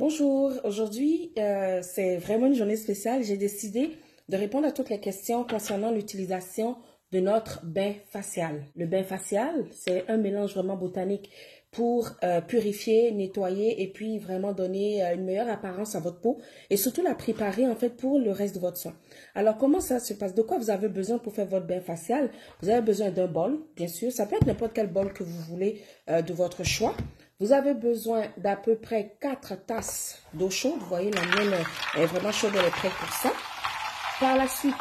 Bonjour, aujourd'hui c'est vraiment une journée spéciale. J'ai décidé de répondre à toutes les questions concernant l'utilisation de notre bain facial. Le bain facial, c'est un mélange vraiment botanique pour purifier, nettoyer et puis vraiment donner une meilleure apparence à votre peau et surtout la préparer en fait pour le reste de votre soin. Alors comment ça se passe? De quoi vous avez besoin pour faire votre bain facial? Vous avez besoin d'un bol, bien sûr. Ça peut être n'importe quel bol que vous voulez de votre choix. Vous avez besoin d'à peu près 4 tasses d'eau chaude. Vous voyez, la mienne est vraiment chaude, elle est prête pour ça. Par la suite,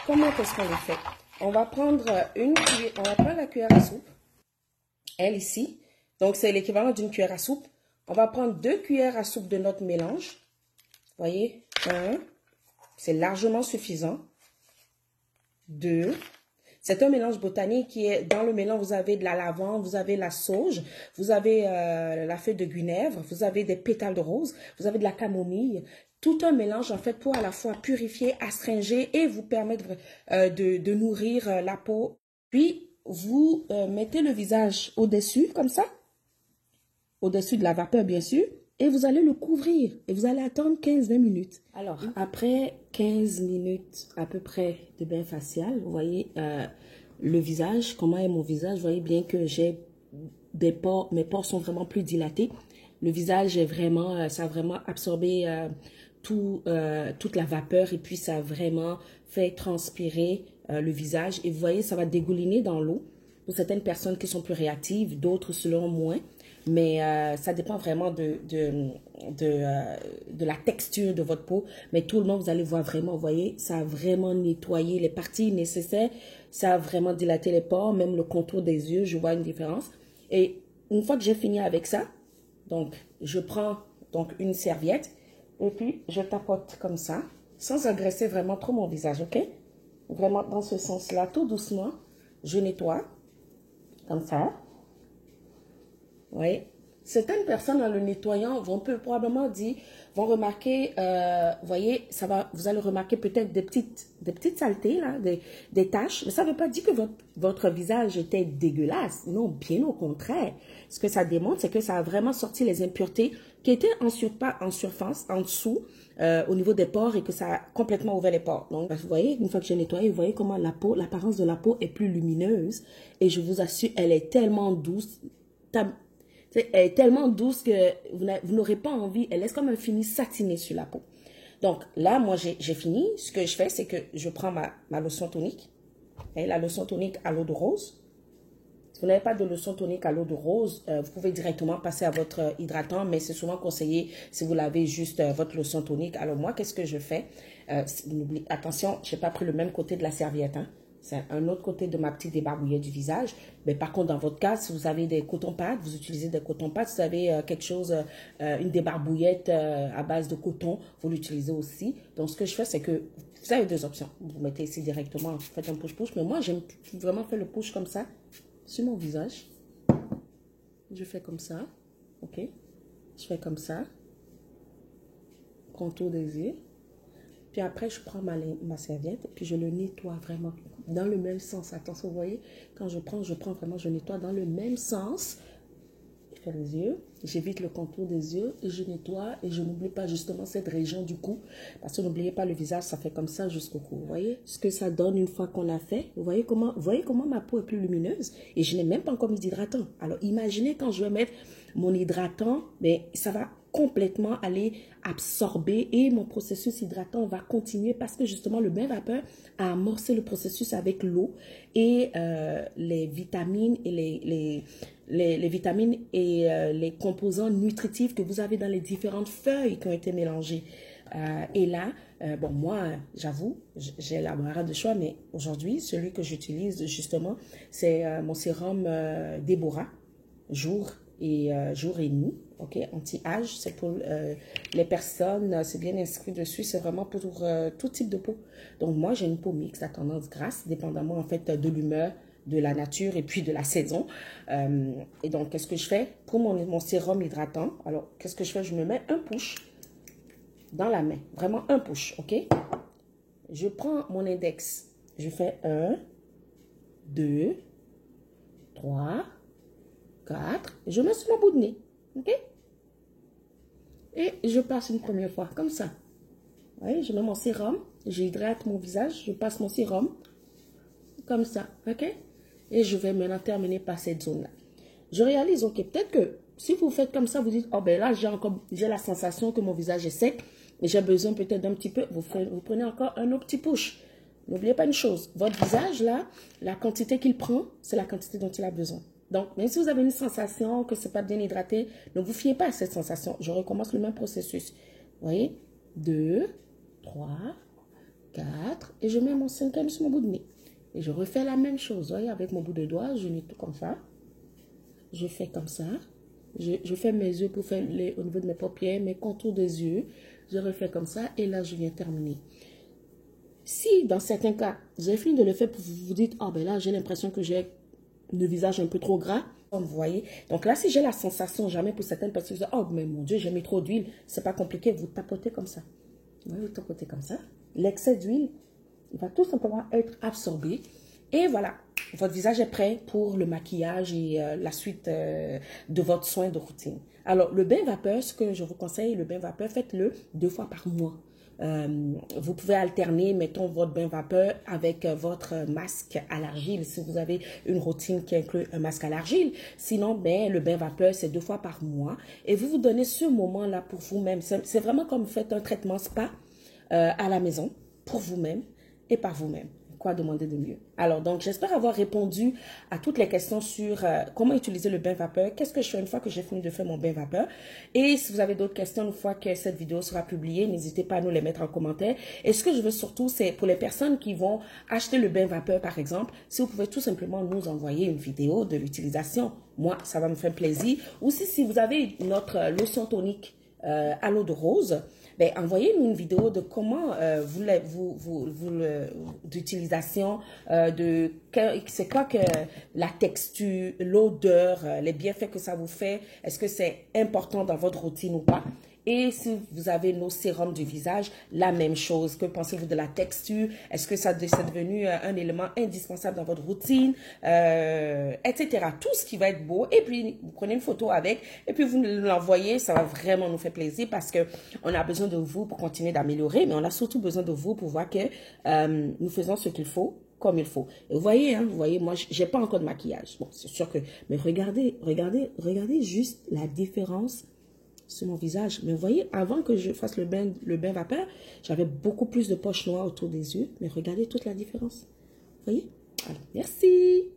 comment est-ce qu'on le fait? On va prendre la cuillère à soupe. Elle ici. Donc, c'est l'équivalent d'une cuillère à soupe. On va prendre 2 cuillères à soupe de notre mélange. Vous voyez, 1, c'est largement suffisant. 2. C'est un mélange botanique qui est, dans le mélange, vous avez de la lavande, vous avez la sauge, vous avez la feuille de guinèvre, vous avez des pétales de rose, vous avez de la camomille. Tout un mélange, en fait, pour à la fois purifier, astringer et vous permettre de nourrir la peau. Puis, vous mettez le visage au-dessus, comme ça, au-dessus de la vapeur, bien sûr. Et vous allez le couvrir et vous allez attendre 15-20 minutes. Alors, après 15 minutes à peu près de bain facial, vous voyez le visage, comment est mon visage. Vous voyez bien que j'ai des pores, mes pores sont vraiment plus dilatés. Le visage est vraiment, ça a vraiment absorbé toute la vapeur et puis ça a vraiment fait transpirer le visage. Et vous voyez, ça va dégouliner dans l'eau. Pour certaines personnes qui sont plus réactives, d'autres selon moins. Mais ça dépend vraiment de la texture de votre peau. Mais tout le monde, vous allez voir vraiment, vous voyez, ça a vraiment nettoyé les parties nécessaires. Ça a vraiment dilaté les pores, même le contour des yeux, je vois une différence. Et une fois que j'ai fini avec ça, donc je prends donc une serviette et puis je tapote comme ça, sans agresser vraiment trop mon visage, ok? Vraiment dans ce sens-là, tout doucement, je nettoie, comme ça. Oui. Certaines personnes, en le nettoyant, vont probablement vont remarquer, voyez, vous allez remarquer peut-être des petites saletés, là, des taches. Mais ça ne veut pas dire que votre visage était dégueulasse. Non, bien au contraire. Ce que ça démontre, c'est que ça a vraiment sorti les impuretés qui étaient en surface, en dessous, au niveau des pores et que ça a complètement ouvert les pores. Donc, vous voyez, une fois que j'ai nettoyé, vous voyez comment l'apparence de la peau est plus lumineuse. Et je vous assure, elle est tellement douce. Elle est tellement douce que vous n'aurez pas envie. Elle laisse comme un fini satiné sur la peau. Donc là, moi, j'ai fini. Ce que je fais, c'est que je prends ma lotion tonique. Et la lotion tonique à l'eau de rose. Si vous n'avez pas de lotion tonique à l'eau de rose, vous pouvez directement passer à votre hydratant. Mais c'est souvent conseillé si vous lavez juste votre lotion tonique. Alors moi, qu'est-ce que je fais? Attention, je n'ai pas pris le même côté de la serviette, hein. C'est un autre côté de ma petite débarbouillette du visage. Mais par contre, dans votre cas, si vous avez des cotons-pâtes, vous utilisez des cotons-pâtes. Si vous avez quelque chose, une débarbouillette à base de coton, vous l'utilisez aussi. Donc, ce que je fais, c'est que vous avez 2 options. Vous mettez ici directement, vous faites un push-push. Mais moi, j'aime vraiment faire le push comme ça, sur mon visage. Je fais comme ça, ok? Je fais comme ça. Contour des yeux. Puis après, je prends ma serviette et puis je le nettoie vraiment dans le même sens. Attention, vous voyez, quand je prends vraiment, je nettoie dans le même sens. Je fais les yeux, j'évite le contour des yeux et je nettoie et je n'oublie pas justement cette région du cou. Parce que n'oubliez pas, le visage, ça fait comme ça jusqu'au cou. Vous voyez ce que ça donne une fois qu'on a fait? Vous voyez comment ma peau est plus lumineuse et je n'ai même pas encore mis d'hydratant. Alors, imaginez quand je vais mettre mon hydratant, mais ça va complètement aller absorber et mon processus hydratant va continuer parce que justement le bain vapeur a amorcé le processus avec l'eau et les vitamines et les vitamines et les composants nutritifs que vous avez dans les différentes feuilles qui ont été mélangées. Et là, bon, moi, j'avoue, j'ai l'embarras de choix, mais aujourd'hui, celui que j'utilise justement, c'est mon sérum Déborah, jour et nuit, ok, anti-âge, c'est pour les personnes, c'est bien inscrit dessus, c'est vraiment pour tout type de peau. Donc moi, j'ai une peau mixte à tendance grasse, dépendamment en fait de l'humeur, de la nature et puis de la saison. Et donc, qu'est-ce que je fais? Pour mon sérum hydratant, alors, qu'est-ce que je fais? Je me mets un push dans la main, vraiment un push, ok? Je prends mon index, je fais 1, 2, 3, 4, je mets sur mon bout de nez, ok? Et je passe une première fois, comme ça. Vous voyez, je mets mon sérum, j'hydrate mon visage, je passe mon sérum, comme ça, ok? Et je vais maintenant terminer par cette zone-là. Je réalise, ok, peut-être que si vous faites comme ça, vous dites, oh ben là, j'ai la sensation que mon visage est sec, mais j'ai besoin peut-être d'un petit peu, vous prenez encore un autre petit push. N'oubliez pas une chose, votre visage là, la quantité qu'il prend, c'est la quantité dont il a besoin. Donc, même si vous avez une sensation que ce n'est pas bien hydraté, ne vous fiez pas à cette sensation. Je recommence le même processus. Vous voyez? 2, 3, 4, et je mets mon cinquième sur mon bout de nez. Et je refais la même chose. Vous voyez, avec mon bout de doigt, je nettoie comme ça. Je fais comme ça. Je fais mes yeux pour faire au niveau de mes paupières, mes contours des yeux. Je refais comme ça, et là, je viens terminer. Si, dans certains cas, vous avez fini de le faire, vous vous dites, oh ben là, j'ai l'impression que j'ai le visage un peu trop gras, comme vous voyez. Donc là, si j'ai la sensation, jamais pour certaines personnes, vous dites, oh mais mon Dieu, j'ai mis trop d'huile, c'est pas compliqué, vous tapotez comme ça. Vous tapotez comme ça. L'excès d'huile, il va tout simplement être absorbé. Et voilà, votre visage est prêt pour le maquillage et la suite de votre soin de routine. Alors, le bain vapeur, ce que je vous conseille, le bain vapeur, faites-le 2 fois par mois. Vous pouvez alterner, mettons, votre bain vapeur avec votre masque à l'argile, si vous avez une routine qui inclut un masque à l'argile. Sinon, ben, le bain vapeur, c'est 2 fois par mois. Et vous vous donnez ce moment-là pour vous-même. C'est vraiment comme vous faites un traitement spa à la maison, pour vous-même et par vous-même. Quoi demander de mieux? Alors, donc, j'espère avoir répondu à toutes les questions sur comment utiliser le bain vapeur. Qu'est-ce que je fais une fois que j'ai fini de faire mon bain vapeur? Et si vous avez d'autres questions une fois que cette vidéo sera publiée, n'hésitez pas à nous les mettre en commentaire. Et ce que je veux surtout, c'est pour les personnes qui vont acheter le bain vapeur, par exemple, si vous pouvez tout simplement nous envoyer une vidéo de l'utilisation. Moi, ça va me faire plaisir. Ou si vous avez notre lotion tonique à l'eau de rose, ben, envoyez-nous une vidéo de comment d'utilisation, c'est quoi que la texture, l'odeur, les bienfaits que ça vous fait. Est-ce que c'est important dans votre routine ou pas? Et si vous avez nos sérums du visage, la même chose. Que pensez-vous de la texture? Est-ce que c'est devenu un élément indispensable dans votre routine? Etc. Tout ce qui va être beau. Et puis, vous prenez une photo avec et puis vous l'envoyez. Ça va vraiment nous faire plaisir parce qu'on a besoin de vous pour continuer d'améliorer. Mais on a surtout besoin de vous pour voir que nous faisons ce qu'il faut comme il faut. Et vous voyez, moi, j'ai pas encore de maquillage. Bon, c'est sûr que... Mais regardez juste la différence sur mon visage. Mais vous voyez, avant que je fasse le bain vapeur, j'avais beaucoup plus de poches noires autour des yeux. Mais regardez toute la différence. Vous voyez? Alors, merci.